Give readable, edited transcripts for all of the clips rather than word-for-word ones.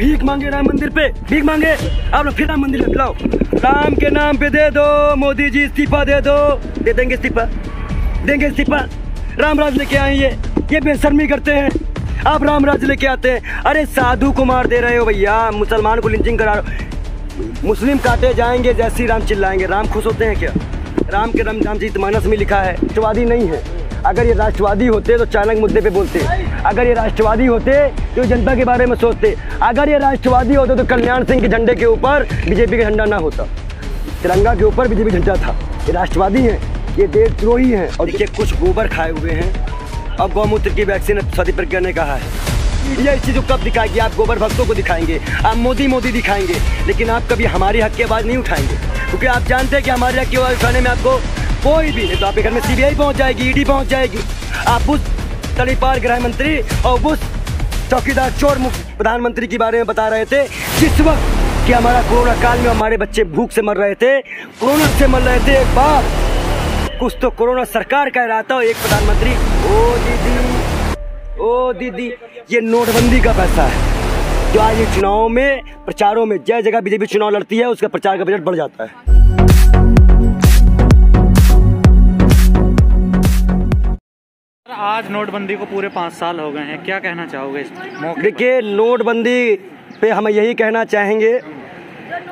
भीख मांगे राम मंदिर पे, भीख मांगे। आप लोग फिर राम मंदिर पे लाओ, राम के नाम पे दे दो। मोदी जी इस्तीफा दे दो, दे देंगे इस्तीफा, देंगे इस्तीफा। रामराज लेके आएंगे, ये बेशर्मी करते हैं। आप रामराज लेके आते हैं। अरे साधु को मार दे रहे हो भैया, मुसलमान को लिंचिंग करा रहे हो। मुस्लिम काटे जाएंगे जय श्री राम चिल्लाएंगे, राम खुश होते हैं क्या? राम के रामचरितमानस में लिखा है राष्ट्रवादी नहीं है। अगर ये राष्ट्रवादी होते तो चाणक्य मुद्दे पे बोलते, अगर ये राष्ट्रवादी होते तो जनता के बारे में सोचते, अगर ये राष्ट्रवादी होते तो कल्याण सिंह के झंडे के ऊपर बीजेपी का झंडा ना होता, तिरंगा के ऊपर बीजेपी झंडा था। ये राष्ट्रवादी हैं, ये देशद्रोही हैं। और देखिए कुछ गोबर खाए हुए हैं। अब गौमूत्र की वैक्सीन सदी प्रज्ञा ने कहा है। मीडिया इस चीज़ को कब दिखाएगी? आप गोबर भक्तों को दिखाएंगे, आप मोदी मोदी दिखाएंगे, लेकिन आप कभी हमारी हक की आवाज़ नहीं उठाएंगे, क्योंकि आप जानते हैं कि हमारी हक की आवाज़ उठाने में आपको कोई भी नहीं तो आपके घर में सीबीआई पहुंच जाएगी, ईडी पहुंच जाएगी। आप उस तड़ीपार गृह मंत्री और उस चौकीदार चोर मुक्त प्रधानमंत्री के बारे में बता रहे थे जिस वक्त कि हमारा कोरोना काल में हमारे बच्चे भूख से मर रहे थे, कोरोना से मर रहे थे। एक बात कुछ तो कोरोना सरकार कह रहा था, एक प्रधानमंत्री ओ दीदी ये नोटबंदी का पैसा है जो आज ये चुनाव में प्रचारों में जय जगह बीजेपी चुनाव लड़ती है, उसका प्रचार का बजट बढ़ जाता है। आज नोटबंदी को पूरे 5 साल हो गए हैं, क्या कहना चाहोगे इस मौके? देखिए नोटबंदी पे हम यही कहना चाहेंगे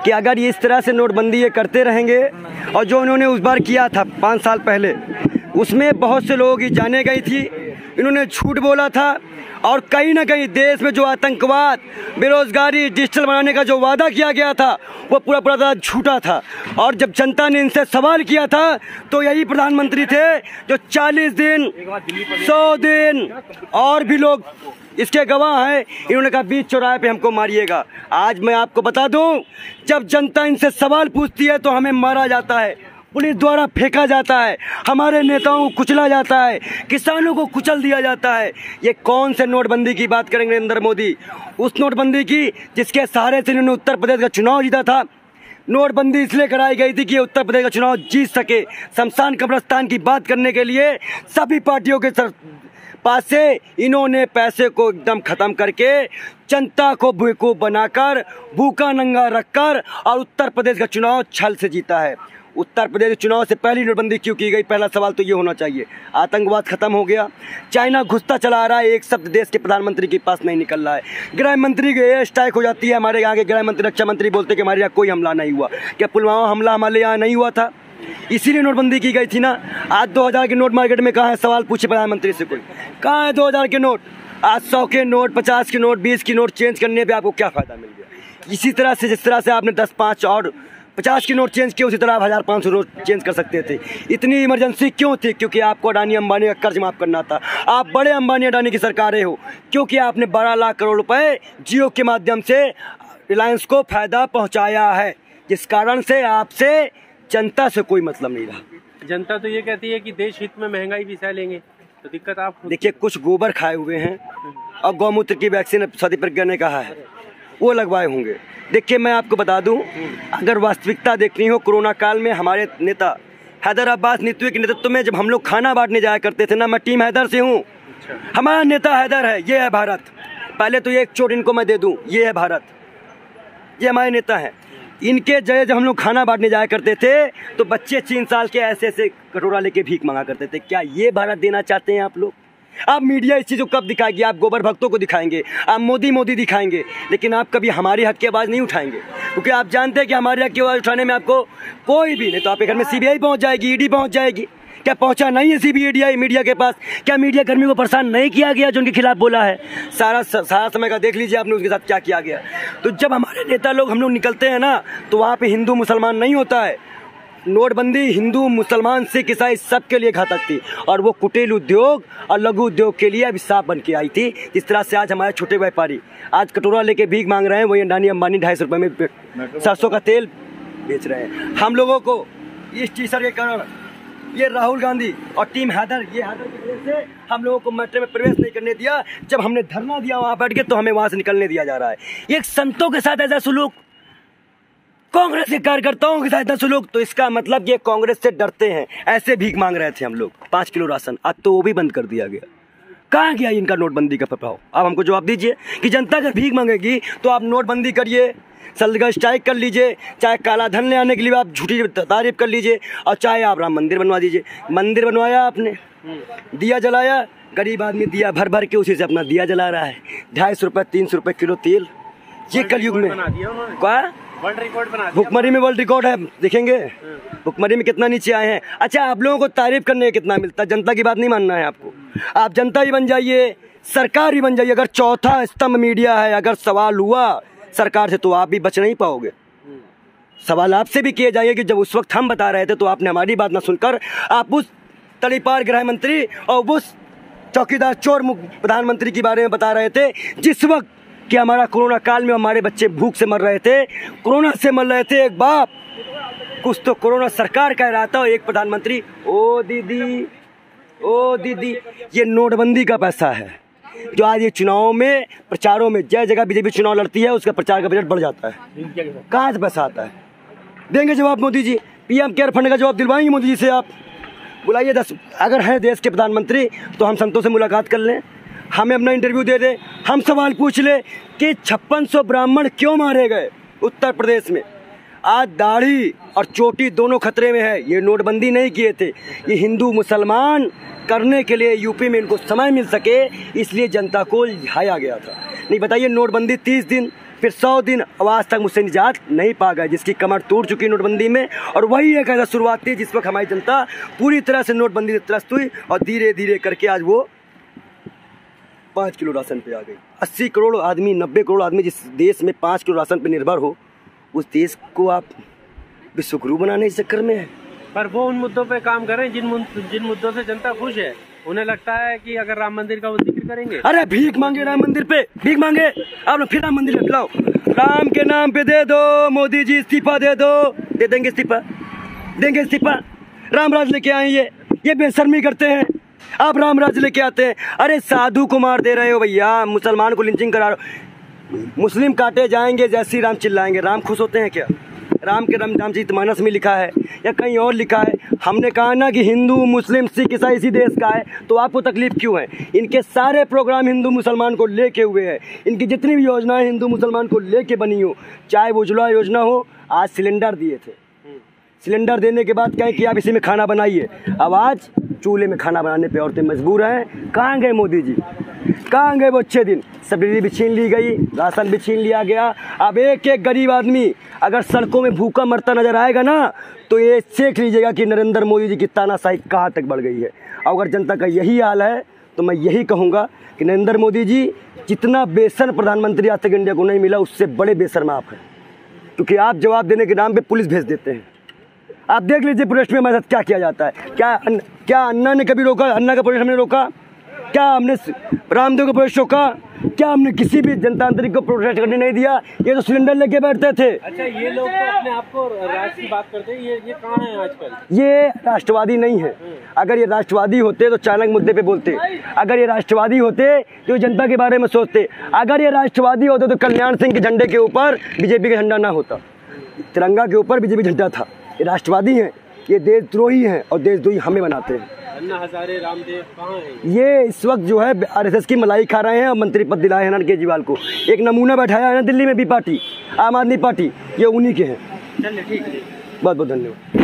कि अगर ये इस तरह से नोटबंदी ये करते रहेंगे और जो उन्होंने उस बार किया था 5 साल पहले, उसमें बहुत से लोगों की जानें गई थी, इन्होंने झूठ बोला था और कहीं ना कहीं देश में जो आतंकवाद, बेरोजगारी, डिजिटल बनाने का जो वादा किया गया था वो पूरा झूठा था। और जब जनता ने इनसे सवाल किया था तो यही प्रधानमंत्री थे जो 40 दिन 100 दिन और भी लोग इसके गवाह हैं, इन्होंने कहा बीच चौराहे पे हमको मारिएगा। आज मैं आपको बता दूं, जब जनता इनसे सवाल पूछती है तो हमें मारा जाता है, पुलिस द्वारा फेंका जाता है, हमारे नेताओं को कुचला जाता है, किसानों को कुचल दिया जाता है। ये कौन से नोटबंदी की बात करेंगे नरेंद्र मोदी? उस नोटबंदी की जिसके सहारे से इन्होंने उत्तर प्रदेश का चुनाव जीता था। नोटबंदी इसलिए कराई गई थी कि उत्तर प्रदेश का चुनाव जीत सके। शमशान कब्रिस्तान की बात करने के लिए सभी पार्टियों के पास से इन्होंने पैसे को एकदम खत्म करके जनता को बेवकूफ बनाकर, भूखा नंगा रखकर और उत्तर प्रदेश का चुनाव छल से जीता है। उत्तर प्रदेश चुनाव से पहली नोटबंदी क्यों की गई? पहला सवाल तो ये होना चाहिए। आतंकवाद खत्म हो गया, चाइना घुसता चला आ रहा है, एक शब्द देश के प्रधानमंत्री के पास नहीं निकल रहा है। गृह मंत्री की एयर स्ट्राइक हो जाती है, हमारे यहाँ के गृह मंत्री, रक्षा मंत्री बोलते कि हमारे यहाँ कोई हमला नहीं हुआ। क्या पुलवामा हमला हमारे यहाँ नहीं हुआ था? इसीलिए नोटबंदी की गई थी ना। आज 2000 के नोट मार्केट में कहाँ है? सवाल पूछे प्रधानमंत्री से कोई, कहाँ है 2000 के नोट? आज 100 के नोट, 50 के नोट, 20 के नोट चेंज करने पे आपको क्या फायदा मिल गया? इसी तरह से जिस तरह से आपने 10, 5 और 50 के नोट चेंज किए, उसी तरह आप 1500 नोट चेंज कर सकते थे। इतनी इमरजेंसी क्यों थी? क्योंकि आपको अडानी अंबानी का कर्ज माफ करना था। आप बड़े अंबानी अडानी की सरकारें हो क्योंकि आपने 12 लाख करोड़ रुपए जियो के माध्यम से रिलायंस को फायदा पहुंचाया है, जिस कारण से आपसे जनता से कोई मतलब नहीं रहा। जनता तो ये कहती है कि देश हित में महंगाई भी सह लेंगे, तो दिक्कत आप देखिए कुछ गोबर खाए हुए हैं और गौमूत्र की वैक्सीन सदी प्रज्ञा ने कहा है वो लगवाए होंगे। देखिए मैं आपको बता दूं, अगर वास्तविकता देखनी हो, कोरोना काल में हमारे नेता हैदर अब्बास नीतू के नेतृत्व में जब हम लोग खाना बांटने जाया करते थे ना, मैं टीम हैदर से हूँ, हमारा नेता हैदर है, ये है भारत। पहले तो ये एक चोट इनको मैं दे दूं, ये है भारत, ये हमारे नेता है। इनके जगह जब हम लोग खाना बांटने जाया करते थे तो बच्चे 3 साल के ऐसे ऐसे कटोरा लेके भीख मांगा करते थे। क्या ये भारत देना चाहते हैं आप लोग? आप मीडिया इस चीज़ को कब दिखाएगी? आप गोबर भक्तों को दिखाएंगे, आप मोदी मोदी दिखाएंगे, लेकिन आप कभी हमारी हक की आवाज़ नहीं उठाएंगे, क्योंकि आप जानते हैं कि हमारी हक की आवाज़ उठाने में आपको कोई भी नहीं तो आपके घर में सीबीआई पहुंच जाएगी, ईडी पहुंच जाएगी। क्या पहुंचा नहीं है सीबीआई मीडिया के पास? क्या मीडिया कर्मी को परेशान नहीं किया गया जो उनके खिलाफ बोला है? सारा समय का देख लीजिए आपने उसके साथ क्या किया गया। तो जब हमारे नेता लोग, हम लोग निकलते हैं ना, तो वहाँ पे हिंदू मुसलमान नहीं होता है। नोटबंदी हिंदू मुसलमान सिख ईसाई सबके लिए घातक थी और वो कुटीर उद्योग और लघु उद्योग के लिए अभिशाप बन के आई थी। जिस तरह से आज हमारे छोटे व्यापारी आज कटोरा लेके भीख मांग रहे हैं, वही अडानी अंबानी 250 रुपये में सरसों का तेल बेच रहे हैं। हम लोगों को इस टीचर के कारण ये राहुल गांधी और टीम हैदर, ये हैदर की वजह से हम लोगों को मेट्रो में प्रवेश नहीं करने दिया। जब हमने धरना दिया वहां बैठ के तो हमें वहां से निकलने दिया जा रहा है। एक संतों के साथ ऐसा सुलूक, कांग्रेस के कार्यकर्ताओं के साथ ऐसा सुलूक, तो इसका मतलब ये कांग्रेस से डरते हैं। ऐसे भीख मांग रहे थे हम लोग 5 किलो राशन, अब तो वो भी बंद कर दिया गया। कहाँ गया इनका नोटबंदी का प्रभाव? आप हमको जवाब दीजिए कि जनता अगर भीख मांगेगी तो आप नोटबंदी करिए, सरकार स्ट्राइक कर लीजिए, चाहे काला धन ले आने के लिए आप झूठी तारीफ कर लीजिए, और चाहे आप राम मंदिर बनवा दीजिए। मंदिर बनवाया आपने, दिया जलाया, गरीब आदमी दिया भर भर के उसी से अपना दिया जला रहा है। 250 रुपये 300 रुपये किलो तेल, ये कलयुग में क्या वर्ल्ड रिकॉर्ड बना दिया। भुखमरी में वर्ल्ड रिकॉर्ड है, देखेंगे भुखमरी में कितना नीचे आए हैं। अच्छा, आप लोगों को तारीफ करने का कितना मिलता है? जनता की बात नहीं मानना है आपको। आप जनता ही बन जाइए, सरकार ही बन जाइए। अगर चौथा स्तंभ मीडिया है, अगर सवाल हुआ सरकार से तो आप भी बच नहीं पाओगे। सवाल आपसे भी किए जाएंगे कि जब उस वक्त हम बता रहे थे तो आपने हमारी बात ना सुनकर आप उस तड़ीपार गृह मंत्री और उस चौकीदार चोर प्रधानमंत्री के बारे में बता रहे थे, जिस वक्त कि हमारा कोरोना काल में हमारे बच्चे भूख से मर रहे थे, कोरोना से मर रहे थे। एक बाप कुछ तो कोरोना सरकार कह रहा था और एक प्रधानमंत्री ओ दीदी ये नोटबंदी का पैसा है जो आज ये चुनाव में प्रचारों में जय जगह बीजेपी चुनाव लड़ती है, उसका प्रचार का बजट बढ़ जाता है। कहाँ से पैसा आता है? देंगे जवाब Modi ji. PM care fund का जवाब दिलवाएंगे मोदी जी से। आप बुलाइए 10, अगर है देश के प्रधानमंत्री तो हम संतों से मुलाकात कर लें, हमें अपना इंटरव्यू दे दे, हम सवाल पूछ ले कि 5600 ब्राह्मण क्यों मारे गए उत्तर प्रदेश में। आज दाढ़ी और चोटी दोनों खतरे में है। ये नोटबंदी नहीं किए थे, ये हिंदू मुसलमान करने के लिए यूपी में इनको समय मिल सके इसलिए जनता को लिहाया गया था। नहीं बताइए, नोटबंदी 30 दिन फिर 100 दिन, आवाज तक मुझसे निजात नहीं पा गए, जिसकी कमर टूट चुकी नोटबंदी में। और वही एक ऐसा शुरुआत थी जिस वक्त हमारी जनता पूरी तरह से नोटबंदी से त्रस्त हुई और धीरे धीरे करके आज वो 5 किलो राशन पे आ गई। 80 करोड़ आदमी, 90 करोड़ आदमी जिस देश में 5 किलो राशन पे निर्भर हो, उस देश को आप विश्वगुरु बनाने के चक्कर में है। पर वो उन मुद्दों पे काम करें जिन मुद्दों से जनता खुश है। उन्हें लगता है कि अगर राम मंदिर का वो जिक्र करेंगे, अरे भीख मांगे राम मंदिर पे, भीख मांगे आप लोग, फिर राम मंदिर पे बुलाओ, राम के नाम पे दे दो, मोदी जी इस्तीफा दे दो। दे देंगे इस्तीफा, देंगे इस्तीफा। रामराज लेके आए ये बेशर्मी करते हैं। आप रामराज लेके आते हैं। अरे साधु को मार दे रहे हो भैया, मुसलमान को लिंचिंग करा रहे हो। मुस्लिम काटे जाएंगे जय श्री राम चिल्लाएंगे, राम खुश होते हैं क्या? राम के रामचरितमानस में लिखा है या कहीं और लिखा है? हमने कहा ना कि हिंदू मुस्लिम सिख ईसाई इसी देश का है, तो आपको तकलीफ क्यों है? इनके सारे प्रोग्राम हिंदू मुसलमान को लेके हुए हैं। इनकी जितनी भी योजनाएं हिंदू मुसलमान को लेके बनी हो, चाहे वो उज्ज्वला योजना हो, आज सिलेंडर दिए थे, सिलेंडर देने के बाद कहें कि आप इसी में खाना बनाइए, अब आज चूल्हे में खाना बनाने पे औरतें मजबूर हैं। कहाँ गए मोदी जी? कहाँ गए वो अच्छे दिन? सब्सिडी भी छीन ली गई, राशन भी छीन लिया गया। अब एक एक गरीब आदमी अगर सड़कों में भूखा मरता नजर आएगा ना, तो ये सीख लीजिएगा कि नरेंद्र मोदी जी की तानाशाही कहाँ तक बढ़ गई है। और अगर जनता का यही हाल है तो मैं यही कहूँगा कि नरेंद्र मोदी जी जितना बेशर्म प्रधानमंत्री आज तक इंडिया को नहीं मिला, उससे बड़े बेशर्म आप हैं, क्योंकि आप जवाब देने के नाम पर पुलिस भेज देते हैं। आप देख लीजिए प्रोटेस्ट में हमारे साथ क्या किया जाता है। क्या अन्ना ने कभी रोका? अन्ना का प्रोटेस्ट हमने रोका? क्या हमने रामदेव को प्रोटेस्ट रोका? क्या हमने किसी भी जनतांत्रिक को प्रोटेस्ट करने नहीं दिया? ये तो सिलेंडर लेके बैठते थे। अच्छा, ये लोग तो अपने आप को राष्ट्र की बात करते हैं, ये कहाँ है आजकल? ये राष्ट्रवादी नहीं है। अगर ये राष्ट्रवादी होते तो चाणक्य मुद्दे पे बोलते। अगर ये राष्ट्रवादी होते तो जनता के बारे में सोचते। अगर ये राष्ट्रवादी होते तो कल्याण सिंह के झंडे के ऊपर बीजेपी का झंडा ना होता, तिरंगा के ऊपर बीजेपी झंडा था। ये राष्ट्रवादी हैं, ये देशद्रोही हैं और देशद्रोही हमें बनाते हैं। अन्ना हजारे रामदेव कहाँ हैं? ये इस वक्त जो है आरएसएस की मलाई खा रहे हैं और मंत्री पद दिलाए हैं केजरीवाल को। एक नमूना बैठाया है ना दिल्ली में बी पार्टी, आम आदमी पार्टी, ये उन्हीं के हैं। चलिए ठीक है, बहुत बहुत धन्यवाद।